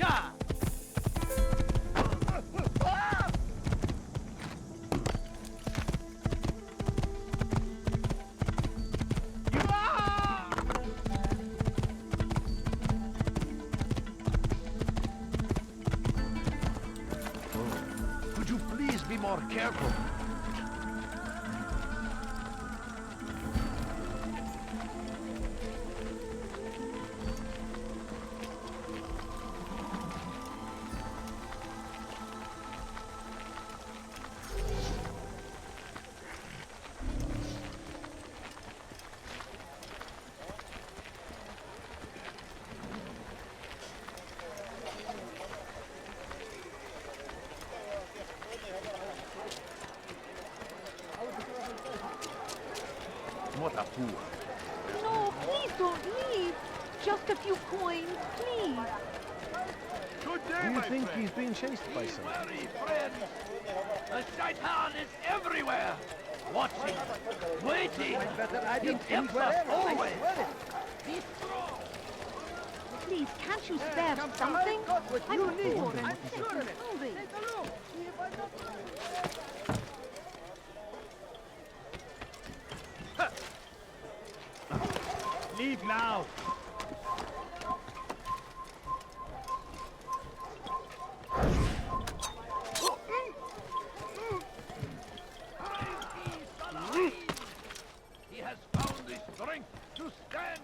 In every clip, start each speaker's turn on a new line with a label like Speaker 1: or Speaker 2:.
Speaker 1: Yeah.
Speaker 2: Could you please be more careful? What a fool.
Speaker 3: No, please don't leave. Just a few coins, please.
Speaker 2: Good day,
Speaker 4: Do you think he's being chased by
Speaker 1: Be
Speaker 4: someone?
Speaker 1: wary, friends. The shaitan is everywhere. Watching, waiting. He tempts us always. Be strong.
Speaker 3: Please, can't you spare something? I'm poor and sick and hungry.
Speaker 2: Leave now.
Speaker 1: He has found the strength to stand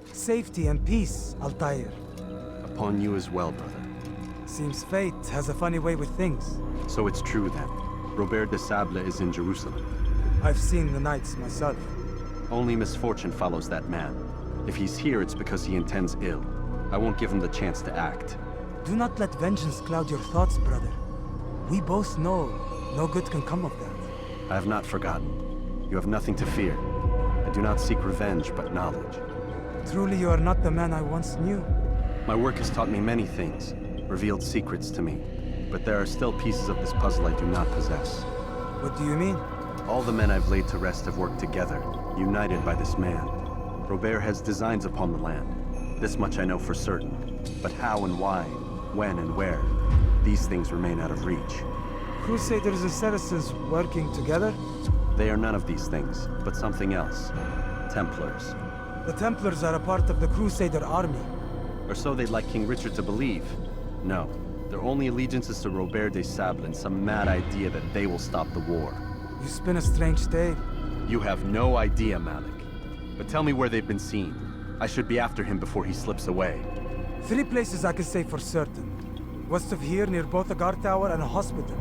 Speaker 1: in.
Speaker 5: Safety and peace, Altair.
Speaker 6: Upon you as well, brother.
Speaker 5: Seems fate has a funny way with things.
Speaker 6: So it's true then. Robert de Sable is in Jerusalem.
Speaker 5: I've seen the knights myself.
Speaker 6: Only misfortune follows that man. If he's here, it's because he intends ill. I won't give him the chance to act.
Speaker 5: Do not let vengeance cloud your thoughts, brother. We both know no good can come of that.
Speaker 6: I have not forgotten. You have nothing to fear. I do not seek revenge, but knowledge.
Speaker 5: Truly, you are not the man I once knew.
Speaker 6: My work has taught me many things, revealed secrets to me. But there are still pieces of this puzzle I do not possess.
Speaker 5: What do you mean?
Speaker 6: All the men I've laid to rest have worked together, united by this man. Robert has designs upon the land. This much I know for certain. But how and why, when and where, these things remain out of reach.
Speaker 5: Crusaders and Saracens working together?
Speaker 6: They are none of these things, but something else. Templars.
Speaker 5: The Templars are a part of the Crusader army.
Speaker 6: Or so they'd like King Richard to believe. No, their only allegiance is to Robert de Sable and some mad idea that they will stop the war.
Speaker 5: You spin a strange tale.
Speaker 6: You have no idea, Malik. But tell me where they've been seen. I should be after him before he slips away.
Speaker 5: 3 places I can say for certain. West of here, near both a guard tower and a hospital.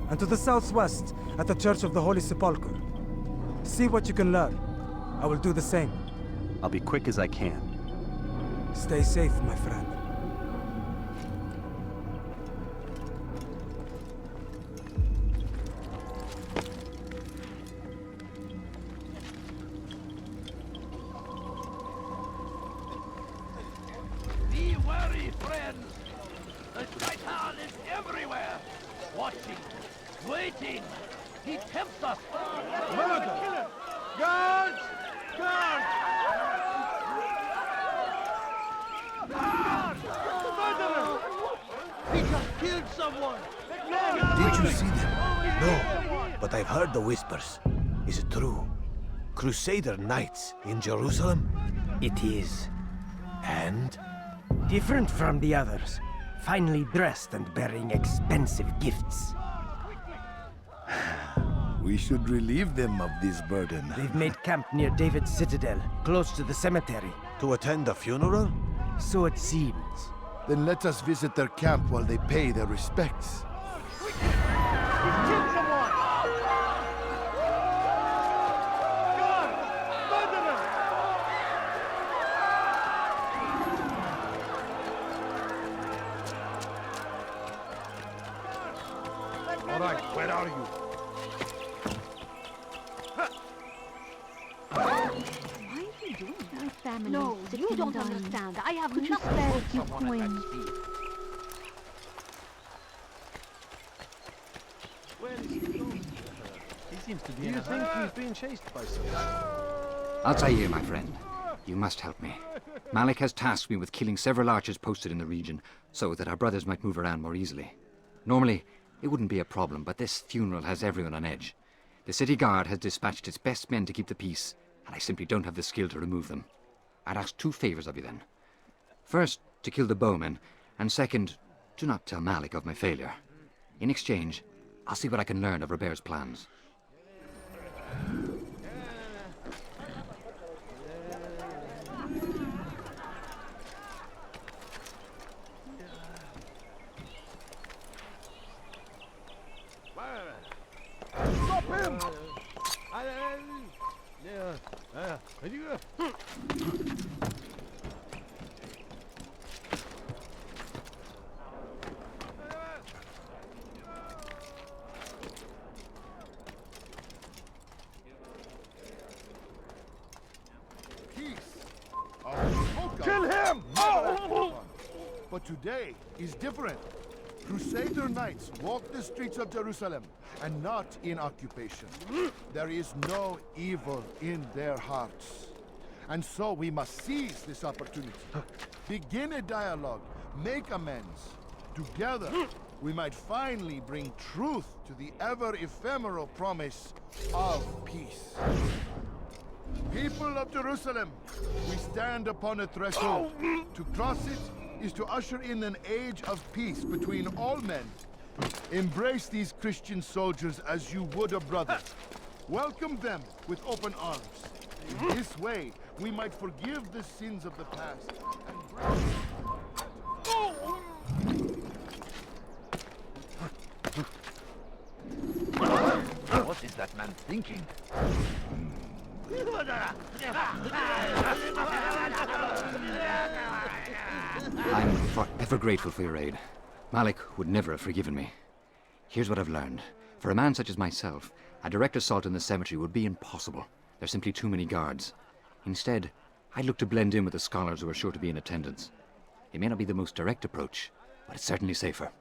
Speaker 5: And to the southwest, at the Church of the Holy Sepulchre. See what you can learn. I will do the same.
Speaker 6: I'll be quick as I can.
Speaker 5: Stay safe, my friend.
Speaker 1: Be wary, friends. The shaitan is everywhere. Watching, waiting. He tempts us.
Speaker 2: Murder! Guards! Guards! Murderer! He just killed someone!
Speaker 7: Did you see them? No, but I've heard the whispers. Is it true? Crusader knights in Jerusalem?
Speaker 8: It is.
Speaker 7: And?
Speaker 8: Different from the others. Finely dressed and bearing expensive gifts.
Speaker 9: We should relieve them of this burden.
Speaker 8: They've made camp near David's citadel, close to the cemetery.
Speaker 7: To attend a funeral?
Speaker 8: So it seems.
Speaker 9: Then let us visit their camp while they pay their respects.
Speaker 2: He's killed someone! Guard! Murderer!
Speaker 4: All right, where are you?
Speaker 3: Why is he doing that? Family no, you don't understand. I have nothing. Spare a few coins.
Speaker 2: Where is he going?
Speaker 4: He seems to be. Do you think he's being chased by someone?
Speaker 10: I'll tell you, my friend. You must help me. Malik has tasked me with killing several archers posted in the region, so that our brothers might move around more easily. Normally, it wouldn't be a problem, but this funeral has everyone on edge. The city guard has dispatched its best men to keep the peace, and I simply don't have the skill to remove them. I'd ask 2 favors of you then. First, to kill the bowmen, and second, do not tell Malik of my failure. In exchange, I'll see what I can learn of Robert's plans.
Speaker 2: Stop him!
Speaker 9: Kill him! Oh! But today is different. Crusader knights walk the streets of Jerusalem, and not in occupation. There is no evil in their hearts. And so we must seize this opportunity. Begin a dialogue, make amends. Together, we might finally bring truth to the ever-ephemeral promise of peace. People of Jerusalem, we stand upon a threshold. To cross it is to usher in an age of peace between all men. Embrace these Christian soldiers as you would a brother. Welcome them with open arms. In this way, we might forgive the sins of the past and
Speaker 1: What is that man thinking?
Speaker 10: I'm forever grateful for your aid. Malik would never have forgiven me. Here's what I've learned. For a man such as myself, a direct assault in the cemetery would be impossible. There's simply too many guards. Instead, I'd look to blend in with the scholars who are sure to be in attendance. It may not be the most direct approach, but it's certainly safer.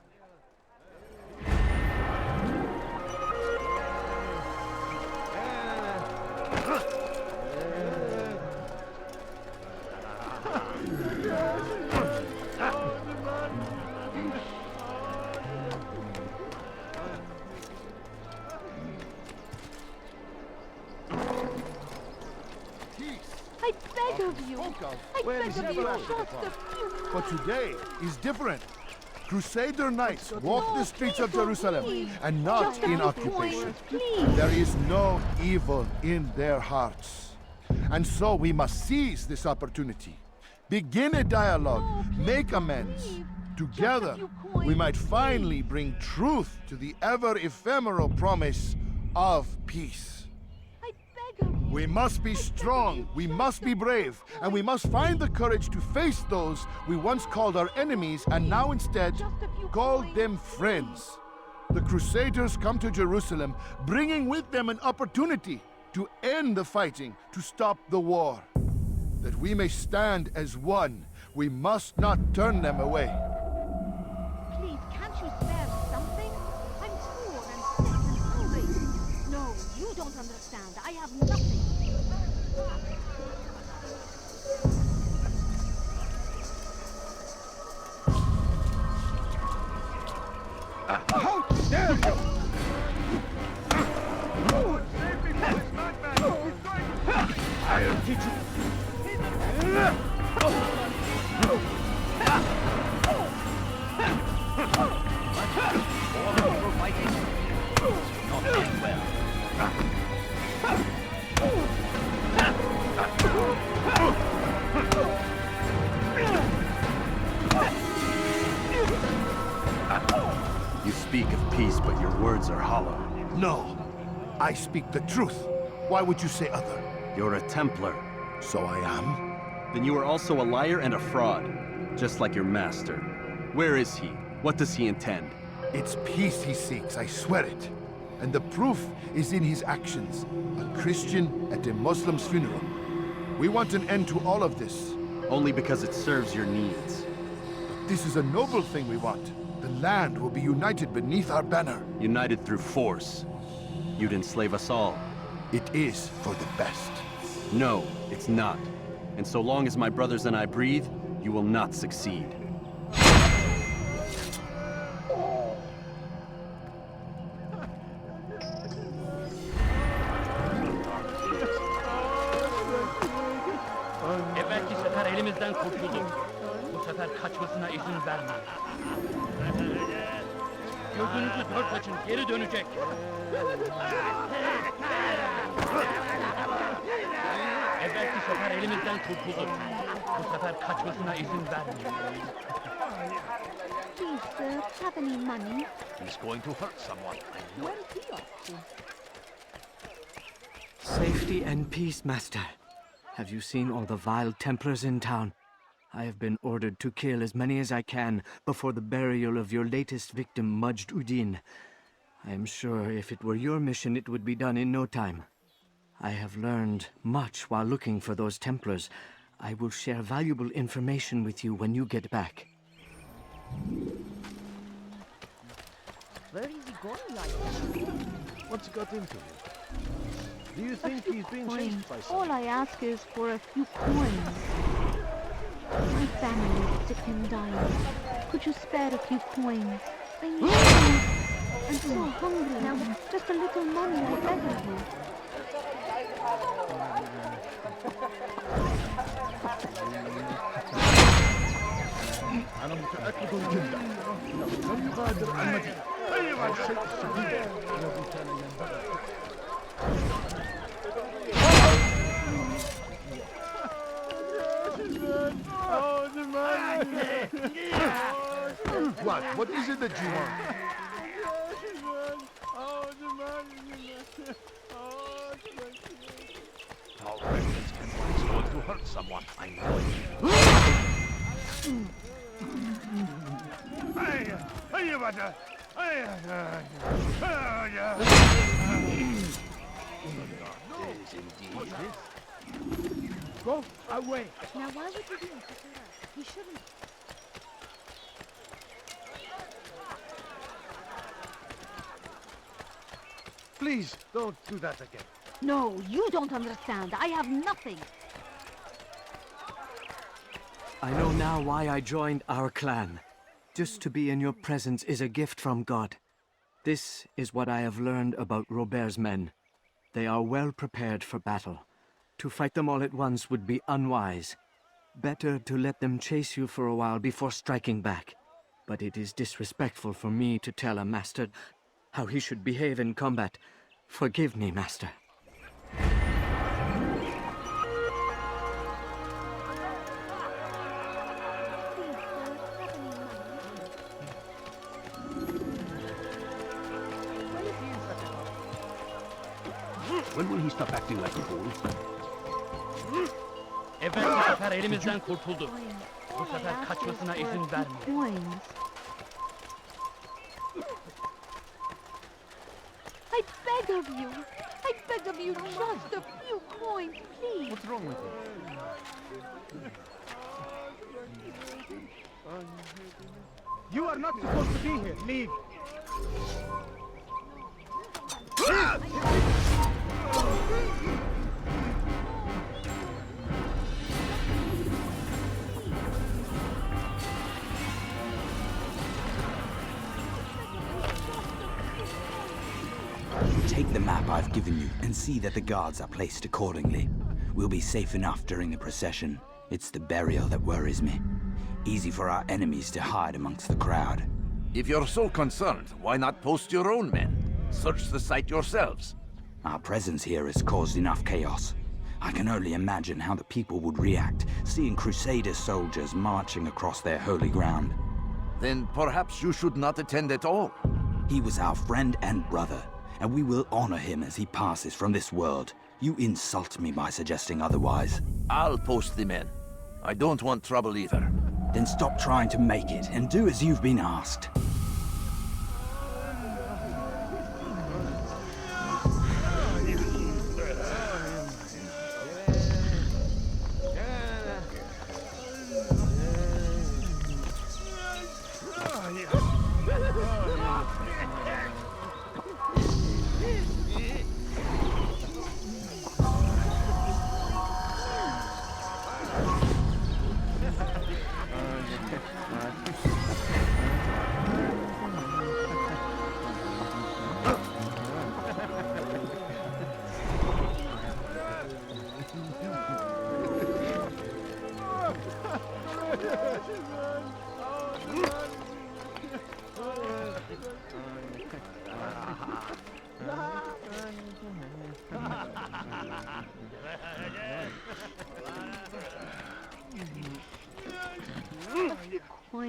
Speaker 3: I beg of you. I beg of you, just a few.
Speaker 9: But today is different. Crusader knights walk the streets of Jerusalem, and not in occupation. There is no evil in their hearts. And so we must seize this opportunity. Begin a dialogue, make amends. Together, we might finally bring truth to the ever-ephemeral promise of peace. We must be strong, we must be brave, and we must find the courage to face those we once called our enemies and now instead call them friends. The Crusaders come to Jerusalem, bringing with them an opportunity to end the fighting, to stop the war. That we may stand as one, we must not turn them away.
Speaker 3: Please, can't you spare something? I'm poor and sick and hungry. No, you don't understand. I have nothing.
Speaker 1: How dare you! I'll teach you. Fighting not end well.
Speaker 6: You speak of peace, but your words are hollow.
Speaker 9: No, I speak the truth. Why would you say other?
Speaker 6: You're a Templar.
Speaker 9: So I am.
Speaker 6: Then you are also a liar and a fraud, just like your master. Where is he? What does he intend?
Speaker 9: It's peace he seeks, I swear it. And the proof is in his actions. A Christian at a Muslim's funeral. We want an end to all of this.
Speaker 6: Only because it serves your needs.
Speaker 9: But this is a noble thing we want. The land will be united beneath our banner.
Speaker 6: United through force. You'd enslave us all.
Speaker 9: It is for the best.
Speaker 6: No, it's not. And so long as my brothers and I breathe, you will not succeed.
Speaker 1: Evvelki sefer elimizden kurtuldu. Bu sefer kaçmasına izin vermeyin. Gözünüzü dört açın, geri dönecek. Evvelki sefer elimizden kurtuldu. Bu sefer kaçmasına izin vermeyin.
Speaker 3: Please, sir, have any money?
Speaker 1: He's going to hurt someone.
Speaker 2: Where is he off to?
Speaker 8: Safety and peace, Master. Have you seen all the vile Templars in town? I have been ordered to kill as many as I can before the burial of your latest victim, Majd Udin. I am sure if it were your mission, it would be done in no time. I have learned much while looking for those Templars. I will share valuable information with you when you get back.
Speaker 2: Where is he going like that?
Speaker 4: What's got into him? Do you think he's being
Speaker 3: Coins.
Speaker 4: chased by
Speaker 3: All
Speaker 4: someone?
Speaker 3: I ask is for a few coins. My family is sick and dying. Could you spare a few coins? I need food. I'm so hungry now. Just a little money, I beg of you.
Speaker 4: أنا متأكد جدا أنه لن يغادر المدينة. الشيء الصغير الذي كان ينبغي.
Speaker 9: What? What is it that you want?
Speaker 1: All right, he's going to hurt someone. I know it.
Speaker 2: Go away.
Speaker 3: Now, why would you do that? He shouldn't.
Speaker 4: Please, don't do that again.
Speaker 3: No, you don't understand. I have nothing.
Speaker 8: I know now why I joined our clan. Just to be in your presence is a gift from God. This is what I have learned about Robert's men. They are well prepared for battle. To fight them all at once would be unwise. Better to let them chase you for a while before striking back. But it is disrespectful for me to tell a master how he should behave in combat. Forgive me, Master.
Speaker 7: When will he stop acting like a fool?
Speaker 1: Evvelki sefer elimizden kurtuldu. Bu sefer kaçmasına izin vermeyin.
Speaker 3: Coins. I beg of you. I beg of you, just a few coins, please.
Speaker 4: What's wrong with him?
Speaker 2: You are not supposed to be here. Leave.
Speaker 11: Take the map I've given you and see that the guards are placed accordingly. We'll be safe enough during the procession. It's the burial that worries me. Easy for our enemies to hide amongst the crowd.
Speaker 12: If you're so concerned, why not post your own men? Search the site yourselves.
Speaker 11: Our presence here has caused enough chaos. I can only imagine how the people would react, seeing Crusader soldiers marching across their holy ground.
Speaker 12: Then perhaps you should not attend at all.
Speaker 11: He was our friend and brother, and we will honor him as he passes from this world. You insult me by suggesting otherwise.
Speaker 12: I'll post the men. I don't want trouble either.
Speaker 11: Then stop trying to make it and do as you've been asked.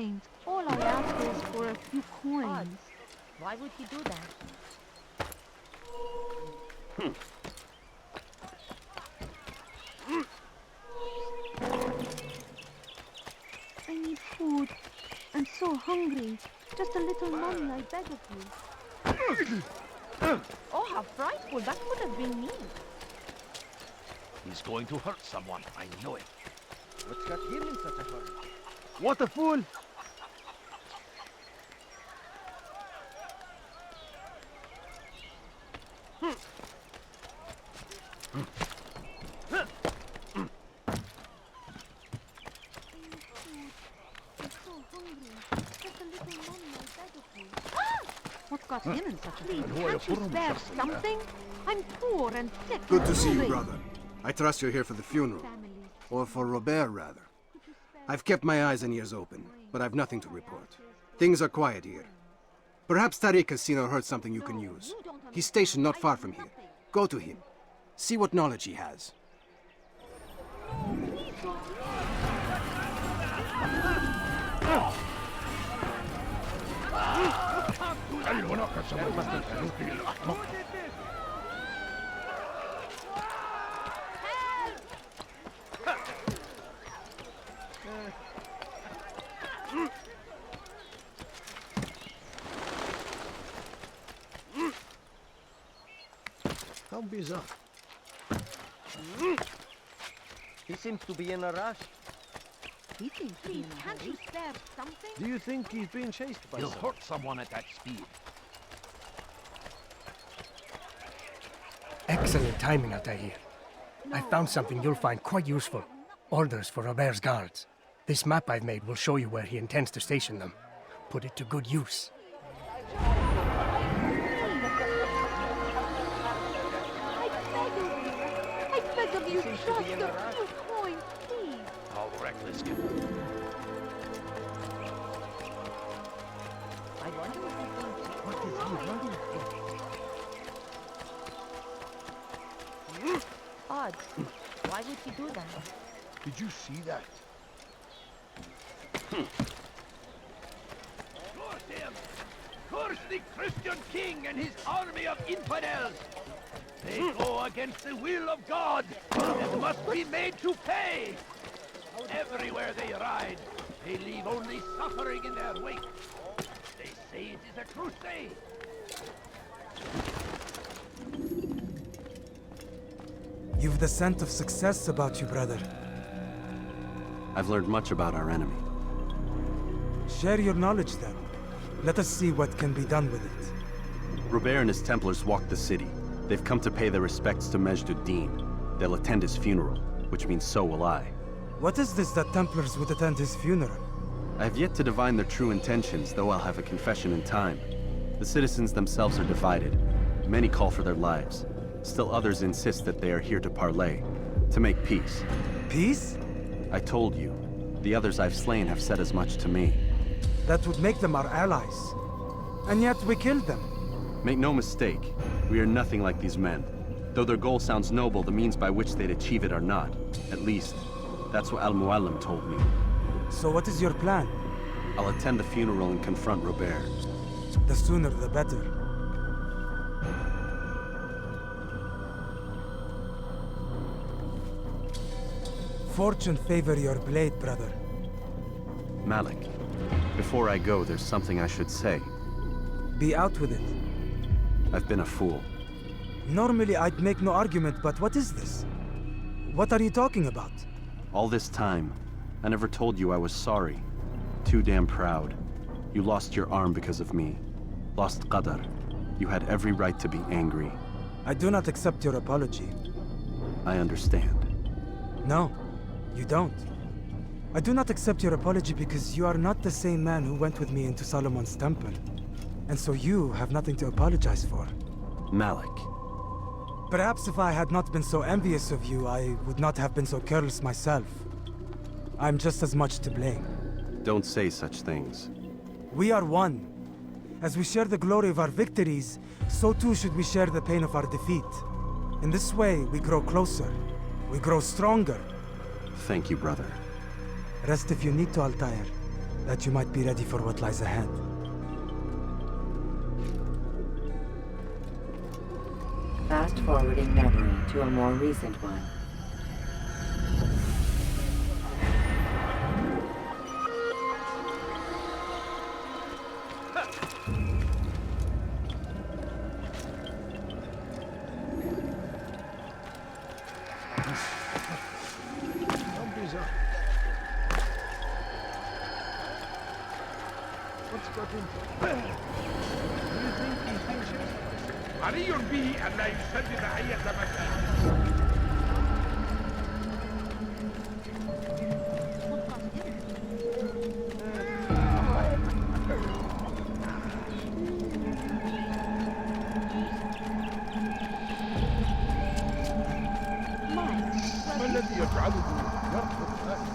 Speaker 3: coins. All I ask is for a few coins.
Speaker 2: Why would he do that?
Speaker 3: I need food. I'm so hungry. Just a little money, I beg of you.
Speaker 2: Oh, how frightful. That could have been me.
Speaker 1: He's going to hurt someone. I know it.
Speaker 4: What's got him in such a hurry? What a fool!
Speaker 3: What got him in such a hurry? Can't you spare something? I'm poor and sick.
Speaker 13: Good to see you, brother. I trust you're here for the funeral. Or for Robert, rather. I've kept my eyes and ears open, but I've nothing to report. Things are quiet here. Perhaps Tariq has seen or heard something you can use. He's stationed not far from here. Go to him. See what knowledge he has.
Speaker 4: How bizarre. He seems to be in a rush.
Speaker 3: He seems to be in a hurry. Can't you spare something?
Speaker 4: Do you think he's being chased by
Speaker 1: He'll
Speaker 4: someone?
Speaker 1: hurt someone at that speed.
Speaker 14: Excellent timing, Altair. I found something you'll find quite useful. Orders for Robert's guards. This map I've made will show you where he intends to station them. Put it to good use.
Speaker 3: I beg of you, just a few coins, please.
Speaker 1: How reckless can
Speaker 2: I wonder if he thinks...
Speaker 4: What is he running for?
Speaker 2: Odd. Why would he do that?
Speaker 9: Did you see that?
Speaker 1: Curse him! Curse the Christian king and his army of infidels! They go against the will of God and must be made to pay! Everywhere they ride, they leave only suffering in their wake. They say it is a crusade.
Speaker 5: You've the scent of success about you, brother.
Speaker 6: I've learned much about our enemy.
Speaker 5: Share your knowledge then. Let us see what can be done with it.
Speaker 6: Robert and his Templars walked the city. They've come to pay their respects to Majd-ud-Din. They'll attend his funeral, which means so will I.
Speaker 5: What is this that Templars would attend his funeral?
Speaker 6: I have yet to divine their true intentions, though I'll have a confession in time. The citizens themselves are divided. Many call for their lives. Still others insist that they are here to parley, to make peace.
Speaker 5: Peace?
Speaker 6: I told you. The others I've slain have said as much to me.
Speaker 5: That would make them our allies. And yet we killed them.
Speaker 6: Make no mistake, we are nothing like these men. Though their goal sounds noble, the means by which they'd achieve it are not. At least, that's what Al-Muallim told me.
Speaker 5: So what is your plan?
Speaker 6: I'll attend the funeral and confront Robert.
Speaker 5: The sooner the better. Fortune favor your blade, brother.
Speaker 6: Malik, before I go, there's something I should say.
Speaker 5: Be out with it.
Speaker 6: I've been a fool.
Speaker 5: Normally I'd make no argument, but what is this? What are you talking about?
Speaker 6: All this time, I never told you I was sorry. Too damn proud. You lost your arm because of me. Lost Qadar. You had every right to be angry.
Speaker 5: I do not accept your apology.
Speaker 6: I understand.
Speaker 5: No, you don't. I do not accept your apology because you are not the same man who went with me into Solomon's temple. And so you have nothing to apologize for.
Speaker 6: Malik.
Speaker 5: Perhaps if I had not been so envious of you, I would not have been so careless myself. I'm just as much to blame.
Speaker 6: Don't say such things.
Speaker 5: We are one. As we share the glory of our victories, so too should we share the pain of our defeat. In this way, we grow closer. We grow stronger.
Speaker 6: Thank you, brother.
Speaker 5: Rest if you need to, Altair. that you might be ready for what lies ahead.
Speaker 15: Fast-forwarding memory to a more recent one.
Speaker 9: What's got into? Do you think these things
Speaker 1: علي به أن لا يسدد أي مساء.
Speaker 9: ما الذي يجعله يرفض هذا؟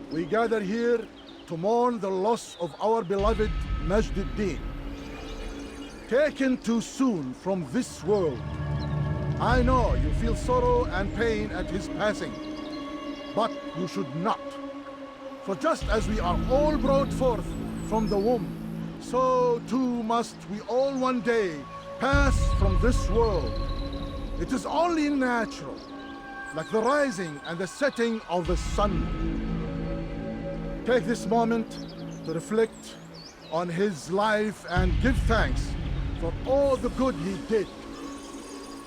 Speaker 9: We gather here to mourn the loss of our beloved Majd-ud-Din. Taken too soon from this world. I know you feel sorrow and pain at his passing, but you should not. For just as we are all brought forth from the womb, so too must we all one day pass from this world. It is only natural, like the rising and the setting of the sun. Take this moment to reflect on his life and give thanks for all the good he did.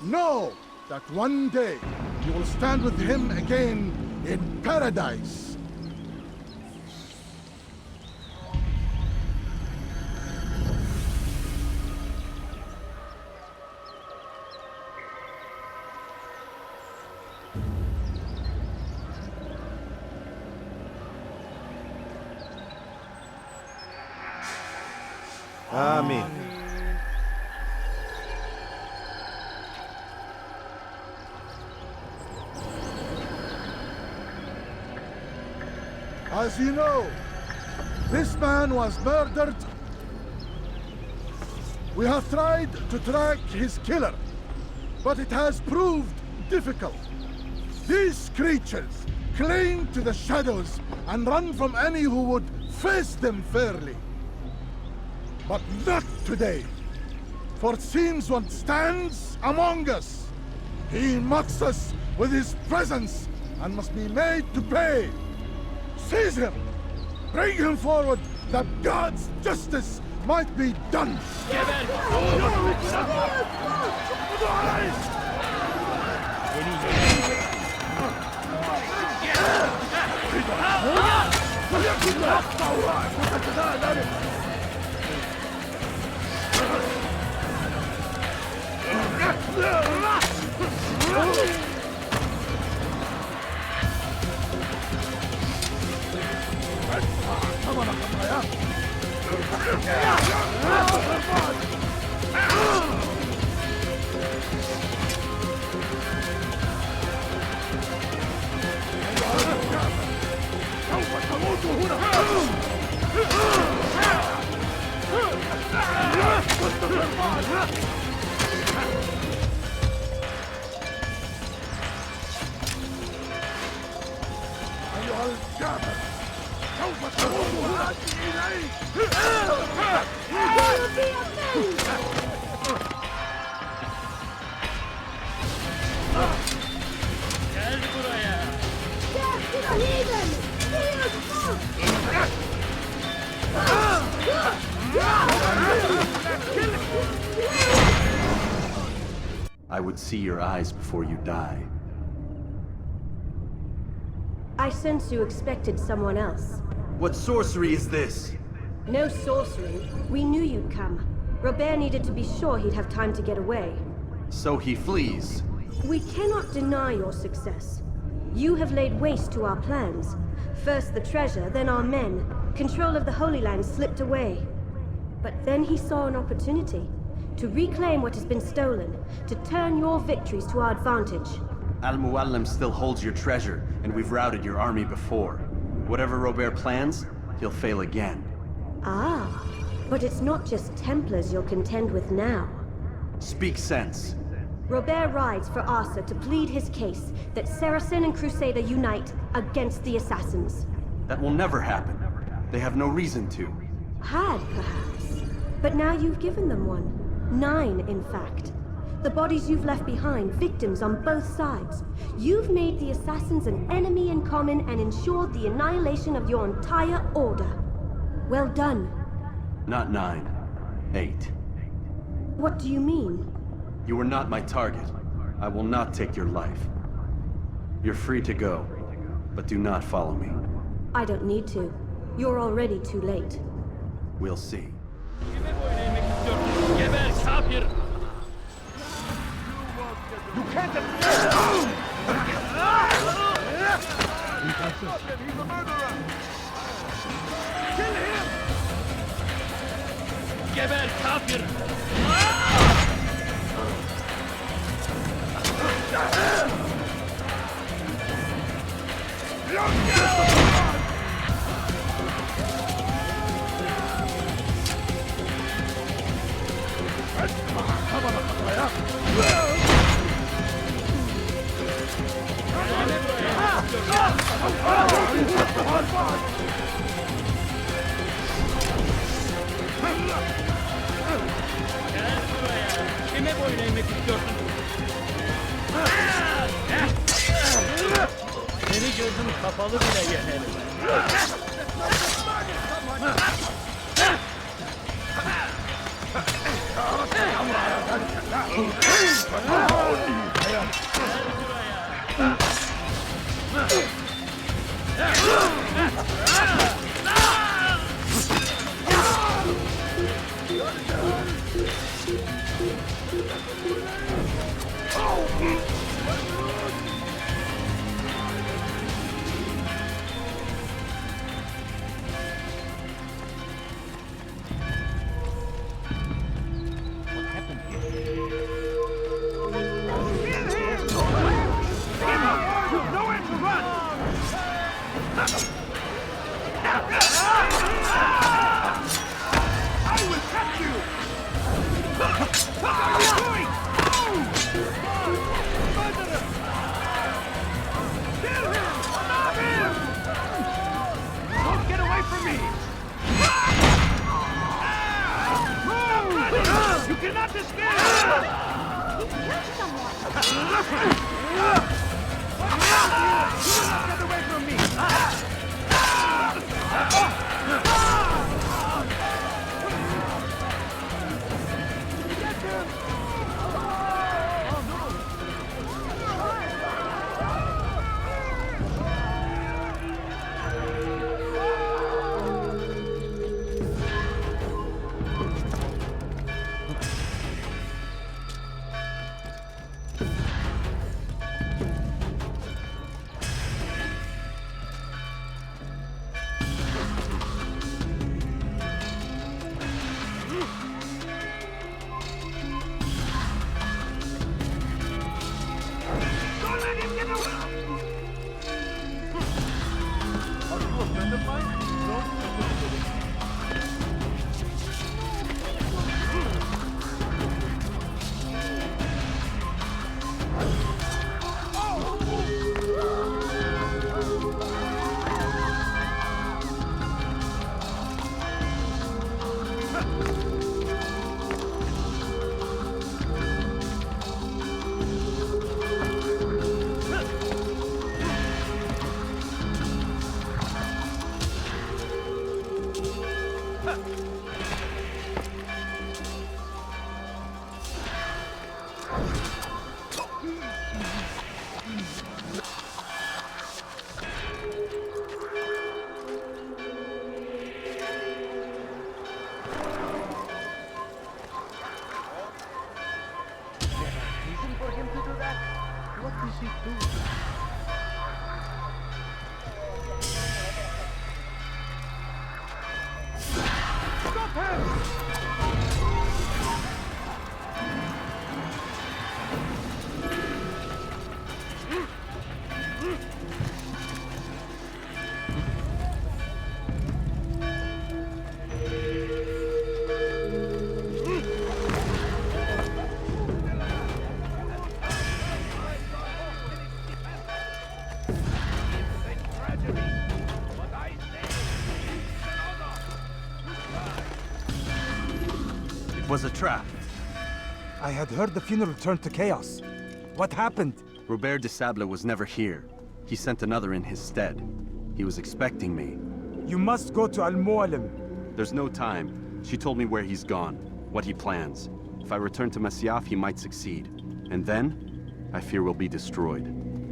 Speaker 9: Know that one day you will stand with him again in paradise.
Speaker 4: Amen.
Speaker 9: As you know, this man was murdered. We have tried to track his killer, but it has proved difficult. These creatures cling to the shadows and run from any who would face them fairly. But not today, for it seems one stands among us. He mocks us with his presence and must be made to pay. Seize him! Bring him forward that God's justice might be done!
Speaker 6: I would see your eyes before you die.
Speaker 16: I sense you expected someone else.
Speaker 6: What sorcery is this?
Speaker 16: No sorcery. We knew you'd come. Robert needed to be sure he'd have time to get away.
Speaker 6: So he flees.
Speaker 16: We cannot deny your success. You have laid waste to our plans. First the treasure, then our men. Control of the Holy Land slipped away. But then he saw an opportunity to reclaim what has been stolen, to turn your victories to our advantage.
Speaker 6: Al-Mualim still holds your treasure, and we've routed your army before. Whatever Robert plans, he'll fail again.
Speaker 16: Ah, but it's not just Templars you'll contend with now.
Speaker 6: Speak sense.
Speaker 16: Robert rides for Asa to plead his case that Saracen and Crusader unite against the Assassins.
Speaker 6: That will never happen. They have no reason to.
Speaker 16: Had, perhaps. But now you've given them one. 9, in fact. The bodies you've left behind, victims on both sides. You've made the Assassins an enemy in common and ensured the annihilation of your entire order. Well done.
Speaker 6: Not 9. 8.
Speaker 16: What do you mean?
Speaker 6: You are not my target. I will not take your life. You're free to go, but do not follow me.
Speaker 16: I don't need to. You're already too late.
Speaker 6: We'll see.
Speaker 1: You can't He's a murderer! Kill him! Geber kafir!
Speaker 17: Kime boyun eğmek istiyorsun? Seni gözüm kapalı bile yenerim.
Speaker 1: reason for him to do that? What is he doing? Stop him!
Speaker 6: It was a trap.
Speaker 5: I had heard the funeral turned to chaos. What happened?
Speaker 6: Robert de Sable was never here. He sent another in his stead. He was expecting me.
Speaker 5: You must go to Al-Mualim.
Speaker 6: There's no time. She told me where he's gone, what he plans. If I return to Masyaf, he might succeed. And then, I fear we'll be destroyed.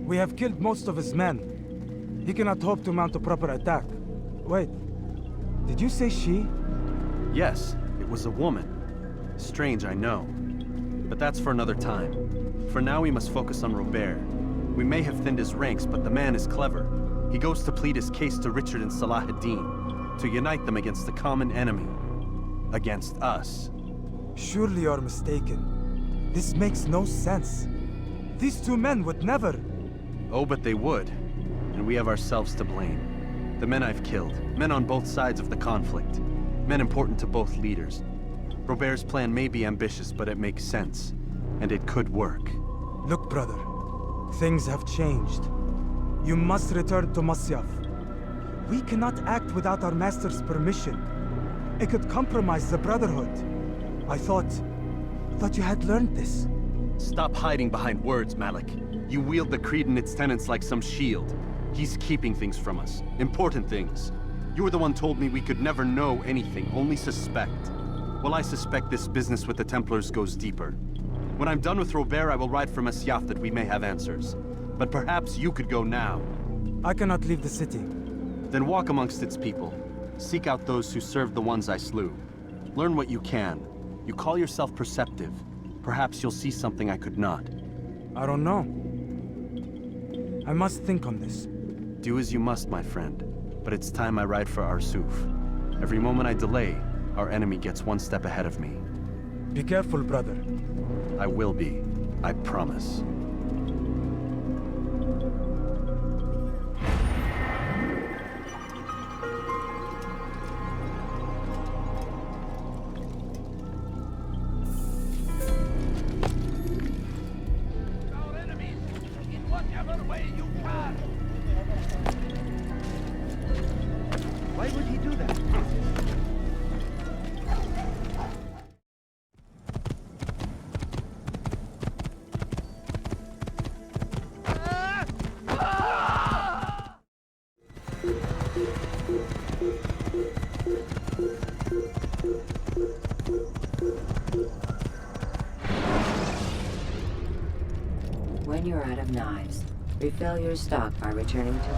Speaker 5: We have killed most of his men. He cannot hope to mount a proper attack. Wait, did you say she?
Speaker 6: Yes, it was a woman. Strange, I know. But that's for another time. For now, we must focus on Robert. We may have thinned his ranks, but the man is clever. He goes to plead his case to Richard and Salah ad-Din, to unite them against the common enemy. Against us.
Speaker 5: Surely you're mistaken. This makes no sense. These two men would never...
Speaker 6: Oh, but they would. And we have ourselves to blame. The men I've killed, men on both sides of the conflict. Men important to both leaders. Robert's plan may be ambitious, but it makes sense. And it could work.
Speaker 5: Look, brother. Things have changed. You must return to Masyaf. We cannot act without our master's permission. It could compromise the Brotherhood. I thought you had learned this.
Speaker 6: Stop hiding behind words, Malik. You wield the creed and its tenets like some shield. He's keeping things from us. Important things. You were the one told me we could never know anything, only suspect. Well, I suspect this business with the Templars goes deeper. When I'm done with Robert, I will ride for Masyaf that we may have answers. But perhaps you could go now.
Speaker 5: I cannot leave the city.
Speaker 6: Then walk amongst its people. Seek out those who served the ones I slew. Learn what you can. You call yourself perceptive. Perhaps you'll see something I could not.
Speaker 5: I don't know. I must think on this.
Speaker 6: Do as you must, my friend. But it's time I ride for Arsuf. Every moment I delay, our enemy gets one step ahead of me.
Speaker 5: Be careful, brother.
Speaker 6: I will be. I promise.
Speaker 1: Our enemies in whatever way you can. Why would he do that?
Speaker 15: When you're out of knives, refill your stock by returning to...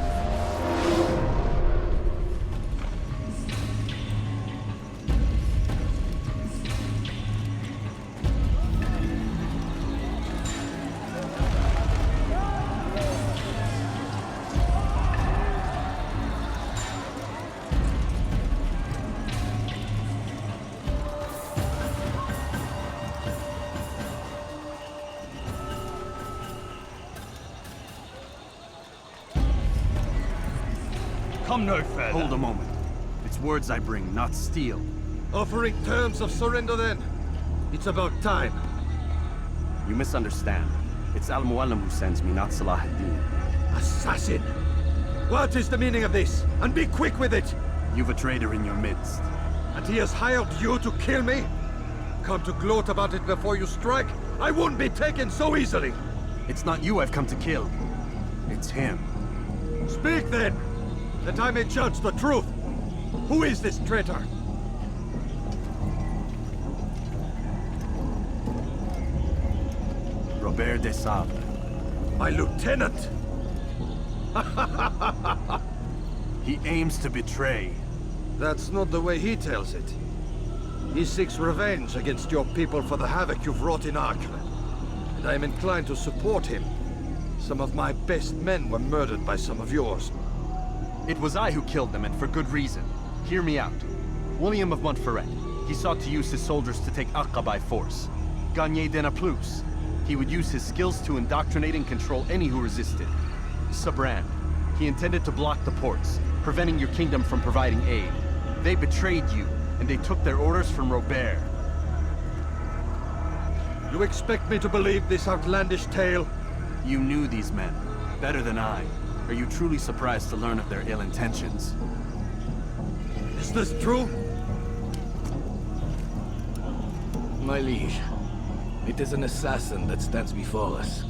Speaker 6: Come no further. Hold a moment. It's words I bring, not steel.
Speaker 7: Offering terms of surrender then. It's about time.
Speaker 6: You misunderstand. It's Al-Mualim who sends me, not Salah ad-Din.
Speaker 7: Assassin! What is the meaning of this? And be quick with it!
Speaker 6: You've a traitor in your midst.
Speaker 7: And he has hired you to kill me? Come to gloat about it before you strike? I won't be taken so easily!
Speaker 6: It's not you I've come to kill. It's him.
Speaker 7: Speak then! That I may judge the truth! Who is this traitor?
Speaker 6: Robert de Sable.
Speaker 7: My lieutenant!
Speaker 6: He aims to betray.
Speaker 7: That's not the way he tells it. He seeks revenge against your people for the havoc you've wrought in our clan.
Speaker 18: and I am inclined to support him. Some of my best men were murdered by some of yours.
Speaker 6: It was I who killed them, and for good reason. Hear me out. William of Montferrat. He sought to use his soldiers to take Acre by force. Gagné de Naplouse. He would use his skills to indoctrinate and control any who resisted. Sabran. He intended to block the ports, preventing your kingdom from providing aid. They betrayed you, and they took their orders from Robert.
Speaker 18: You expect me to believe this outlandish tale?
Speaker 6: You knew these men, better than I. Are you truly surprised to learn of their ill intentions?
Speaker 18: Is this true?
Speaker 17: My liege, it is an assassin that stands before us.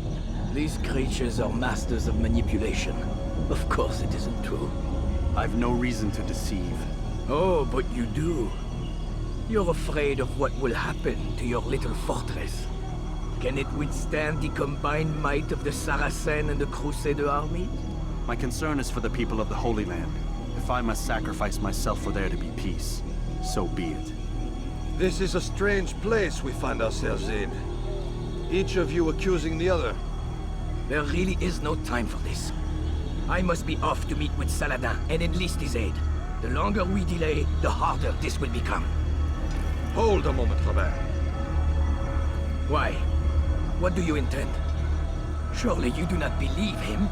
Speaker 17: These creatures are masters of manipulation. Of course it isn't true.
Speaker 6: I've no reason to deceive.
Speaker 17: Oh, but you do. You're afraid of what will happen to your little fortress. Can it withstand the combined might of the Saracen and the Crusader army?
Speaker 6: My concern is for the people of the Holy Land. If I must sacrifice myself for there to be peace, so be it.
Speaker 18: This is a strange place we find ourselves in. Each of you accusing the other.
Speaker 17: There really is no time for this. I must be off to meet with Saladin and enlist his aid. The longer we delay, the harder this will become.
Speaker 18: Hold a moment, Robert.
Speaker 17: Why? What do you intend? Surely you do not believe him?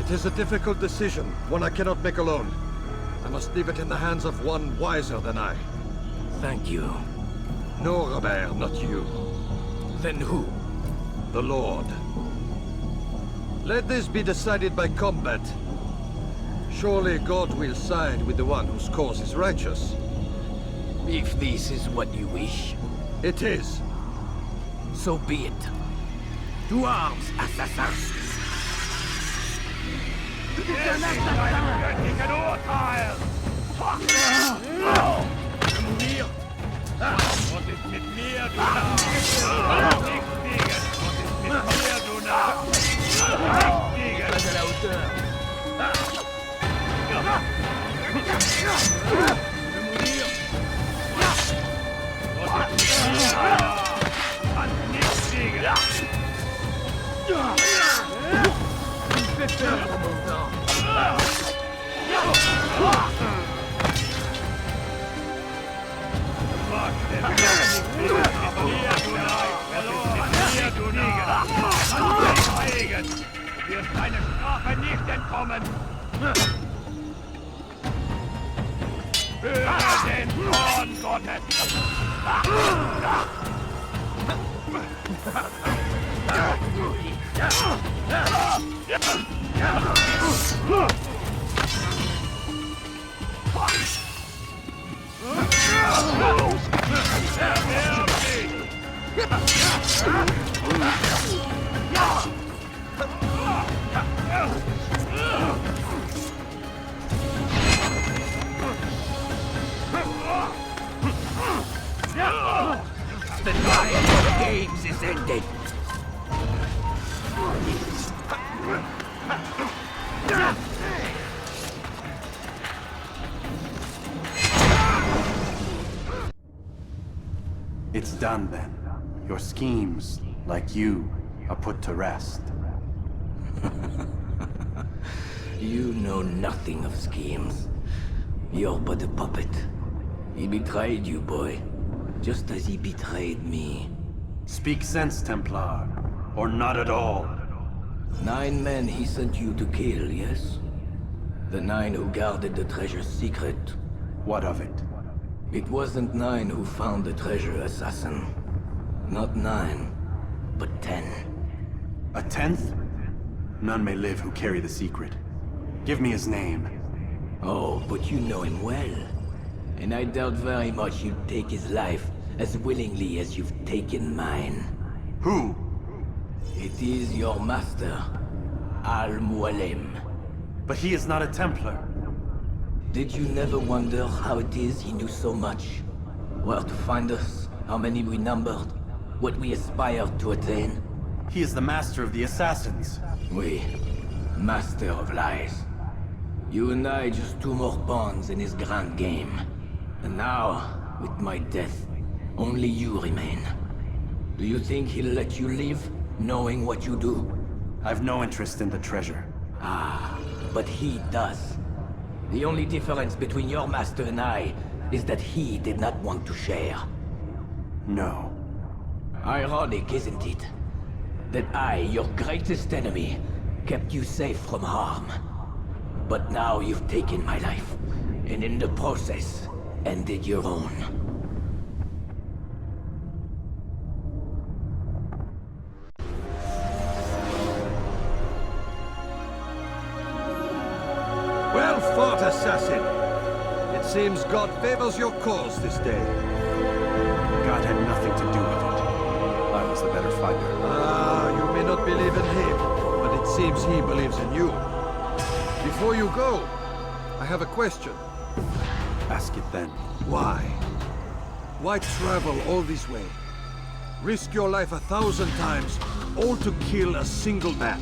Speaker 18: It is a difficult decision, one I cannot make alone. I must leave it in the hands of one wiser than I.
Speaker 17: Thank you.
Speaker 18: No, Robert, not you.
Speaker 17: Then who?
Speaker 18: The Lord. Let this be decided by combat. Surely God will side with the one whose cause is righteous.
Speaker 17: If this is what you wish.
Speaker 18: It is.
Speaker 17: So be it. To arms, assassins!
Speaker 1: Was ist mit mir, du Narr? Nichts gegen! Was ist mit mir, du Narr? Nichts gegen! Pas à la hauteur! Je veux mourir! Was ist mit mir? Nichts gegen! Il me fait peur, mon temps! Du wirst deine Strafe nicht entkommen! Höre den Zorn Gottes!
Speaker 17: The time of games is ended.
Speaker 6: It's done then. Your schemes, like you, are put to rest.
Speaker 17: You know nothing of schemes. You're but a puppet. He betrayed you, boy. Just as he betrayed me.
Speaker 6: Speak sense, Templar. Or not at all.
Speaker 17: 9 men he sent you to kill, yes? The 9 who guarded the treasure's secret.
Speaker 6: What of it?
Speaker 17: It wasn't 9 who found the treasure, assassin. Not 9, but 10.
Speaker 6: A 10th? None may live who carry the secret. Give me his name.
Speaker 17: Oh, but you know him well. And I doubt very much you'd take his life as willingly as you've taken mine.
Speaker 6: Who?
Speaker 17: It is your master, Al-Mualim.
Speaker 6: But he is not a Templar.
Speaker 17: Did you never wonder how it is he knew so much? Where to find us, how many we numbered, what we aspired to attain?
Speaker 6: He is the master of the assassins.
Speaker 17: Oui, master of lies. You and I just 2 more pawns in his grand game. And now, with my death, only you remain. Do you think he'll let you live, knowing what you do?
Speaker 6: I've no interest in the treasure.
Speaker 17: Ah, but he does. The only difference between your master and I is that he did not want to share.
Speaker 6: No.
Speaker 17: Ironic, isn't it? That I, your greatest enemy, kept you safe from harm. But now you've taken my life, and in the process, ended your own.
Speaker 18: Well fought, assassin! It seems God favors your cause this day.
Speaker 6: God had nothing to do with it. I was the better fighter.
Speaker 18: Ah, you may not believe in him, but it seems he believes in you. Before you go, I have a question.
Speaker 6: Ask it then.
Speaker 18: Why? Why travel all this way? Risk your life 1,000 times, all to kill a single man?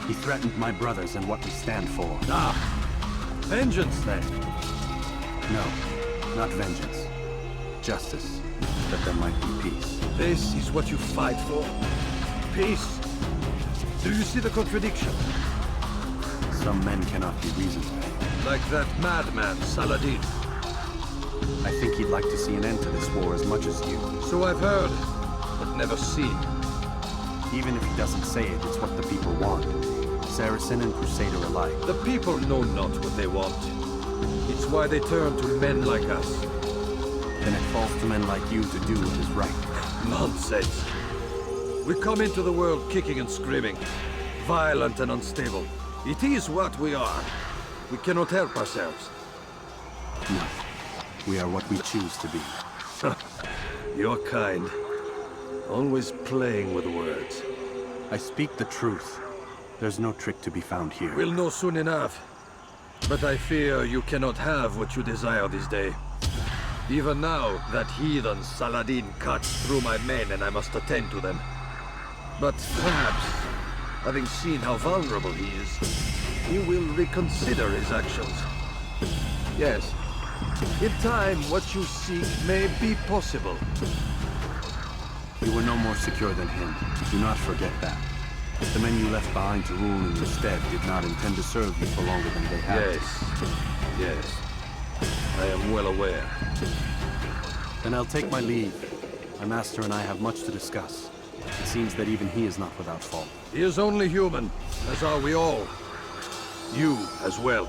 Speaker 6: He threatened my brothers and what we stand for.
Speaker 18: Ah! Vengeance, then?
Speaker 6: No, not vengeance. Justice, that there might be peace.
Speaker 18: This is what you fight for? Peace? Do you see the contradiction?
Speaker 6: Some men cannot be reasoned with.
Speaker 18: Like that madman, Saladin.
Speaker 6: I think he'd like to see an end to this war as much as you.
Speaker 18: So I've heard, but never seen.
Speaker 6: Even if he doesn't say it, it's what the people want. Saracen and Crusader alike.
Speaker 18: The people know not what they want. It's why they turn to men like us.
Speaker 6: Then it falls to men like you to do what is right.
Speaker 18: Nonsense. We come into the world kicking and screaming, violent and unstable. It is what we are. We cannot help ourselves.
Speaker 6: No. We are what we choose to be.
Speaker 18: Your kind. Always playing with words.
Speaker 6: I speak the truth. There's no trick to be found here.
Speaker 18: We'll know soon enough. But I fear you cannot have what you desire this day. Even now, that heathen Saladin cuts through my men and I must attend to them. But perhaps, having seen how vulnerable he is, he will reconsider his actions. Yes, in time, what you seek may be possible.
Speaker 6: You were no more secure than him. Do not forget that. The men you left behind to rule in your stead did not intend to serve you for longer than they had.
Speaker 18: Yes. I am well aware.
Speaker 6: Then I'll take my leave. My master and I have much to discuss. It seems that even he is not without fault.
Speaker 18: He is only human, as are we all. You as well.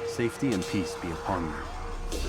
Speaker 6: Safety and peace be upon you.